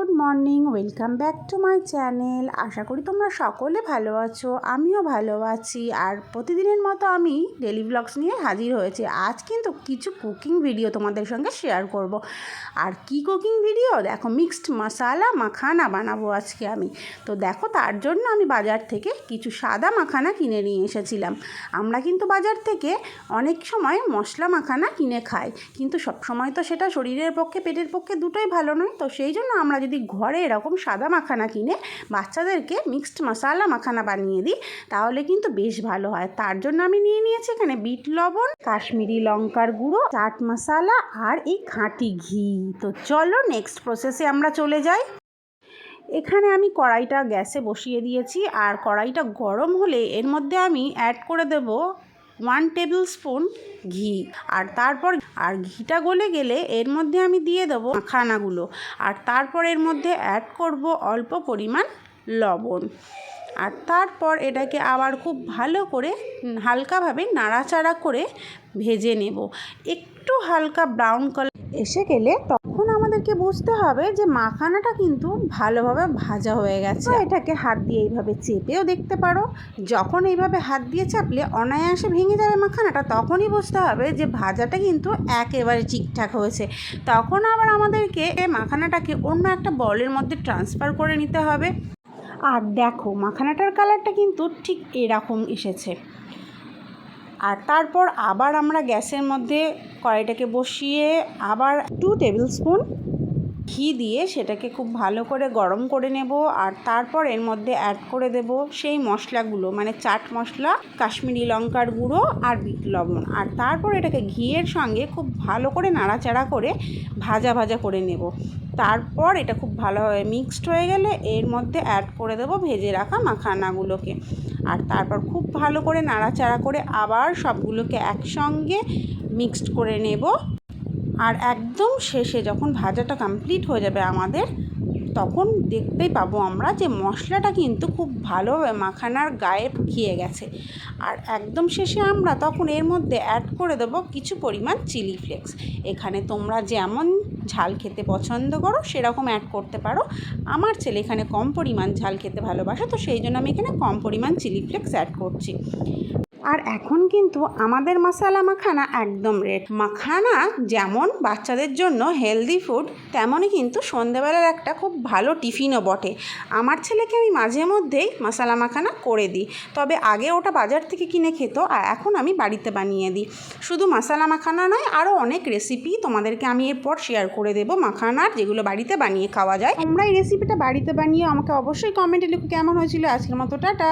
Good morning, welcome back to my channel. আশা করি তোমরা সকলে ভালো আছো, আমিও ভালো আছি। আর প্রতিদিনের মতো আমি ডেলি ব্লগস নিয়ে হাজির হয়েছি। আজ কিন্তু কিছু কুকিং ভিডিও তোমাদের সঙ্গে শেয়ার করব। আর কি কুকিং ভিডিও দেখো, মিক্সড মশালা মাখানা বানাবো আজকে আমি। তো দেখো, তার জন্য আমি বাজার থেকে কিছু সাদা মাখানা কিনে নিয়ে এসেছিলাম। আমরা কিন্তু বাজার থেকে অনেক সময় মশলা মাখানা কিনে খাই, কিন্তু সব সময় তো সেটা শরীরের পক্ষে পেটের পক্ষে দুটোই ভালো নয়। তো সেই জন্য আমরা যদি ঘরে এরকম সাদা মাখানা কিনে বাচ্চাদেরকে মিক্সড মশালা মাখানা বানিয়ে দিই, তাহলে কিন্তু বেশ ভালো হয়। তার জন্য আমি নিয়ে নিয়েছি এখানে বিট লবণ, কাশ্মীরি লঙ্কার গুঁড়ো, চাট মশালা আর এই খাঁটি ঘি। তো চলো নেক্সট প্রসেসে আমরা চলে যাই। এখানে আমি কড়াইটা গ্যাসে বসিয়ে দিয়েছি, আর কড়াইটা গরম হলে এর মধ্যে আমি অ্যাড করে দেব 1 টেবিল স্পুন ঘি। আর তারপর ঘিটা গলে গেলে এর মধ্যে আমি দিয়ে দেবো মাখানাগুলো। আর তারপর এর মধ্যে অ্যাড করব অল্প পরিমাণ লবণ। আর তারপর এটাকে আবার খুব ভালো করে হালকাভাবে নাড়াচাড়া করে ভেজে নেব। একটু হালকা ব্রাউন কালার এসে গেলে তখন আমাদেরকে বুঝতে হবে যে মাখানাটা কিন্তু ভালোভাবে ভাজা হয়ে গেছে। এটাকে হাত দিয়ে এইভাবে চেপেও দেখতে পারো। যখন এইভাবে হাত দিয়ে চাপলে অনায়াসে ভেঙে যাবে মাখানাটা, তখনই বুঝতে হবে যে ভাজাটা কিন্তু একেবারে ঠিকঠাক হয়েছে। তখন আবার আমাদেরকে মাখানাটাকে অন্য একটা বলের মধ্যে ট্রান্সফার করে নিতে হবে। আর দেখো, মাখানাটার কালারটা কিন্তু ঠিক এরকম এসেছে। আর তারপর আবার আমরা গ্যাসের মধ্যে কড়াইটাকে বসিয়ে আবার 2 টেবিল স্পুন ঘি দিয়ে সেটাকে খুব ভালো করে গরম করে নেব। আর তারপর এর মধ্যে অ্যাড করে দেব সেই মশলাগুলো, মানে চাট মশলা, কাশ্মীরি লঙ্কার গুঁড়ো আর বিট লবণ। আর তারপর এটাকে ঘিয়ের সঙ্গে খুব ভালো করে নাড়াচাড়া করে ভাজা ভাজা করে নেব। তারপর এটা খুব ভালোভাবে মিক্সড হয়ে গেলে এর মধ্যে অ্যাড করে দেব ভেজে রাখা মাখানাগুলোকে। আর তারপর খুব ভালো করে নাড়াচাড়া করে আবার সবগুলোকে একসঙ্গে মিক্সড করে নেব। আর একদম শেষে যখন ভাজাটা কমপ্লিট হয়ে যাবে আমাদের, তখন দেখতেই পাবো আমরা যে মশলাটা কিন্তু খুব ভালোভাবে মাখানার গায়ে খেয়ে গেছে। আর একদম শেষে আমরা তখন এর মধ্যে অ্যাড করে দেবো কিছু পরিমাণ চিলি ফ্লেক্স। এখানে তোমরা যেমন ঝাল খেতে পছন্দ করো সেরকম অ্যাড করতে পারো। আমার ছেলে এখানে কম পরিমাণ ঝাল খেতে ভালোবাসে, তো সেই জন্য আমি এখানে কম পরিমাণ চিলি ফ্লেক্স অ্যাড করছি। আর এখন কিন্তু আমাদের মশালা মাখানা একদম রেডি। মাখানা যেমন বাচ্চাদের জন্য হেলদি ফুড, তেমনই কিন্তু সন্ধ্যেবেলার একটা খুব ভালো টিফিনও বটে। আমার ছেলেকে আমি মাঝে মধ্যেই মশালা মাখানা করে দিই, তবে আগে ওটা বাজার থেকে কিনে খেত, আর এখন আমি বাড়িতে বানিয়ে দিই। শুধু মশালা মাখানা নয়, আরও অনেক রেসিপি তোমাদেরকে আমি এরপর শেয়ার করে দেবো মাখানার, যেগুলো বাড়িতে বানিয়ে খাওয়া যায়। তোমরা এই রেসিপিটা বাড়িতে বানিয়ে আমাকে অবশ্যই কমেন্টে লিখো কেমন হয়েছিল। আজকের মতো টাটা।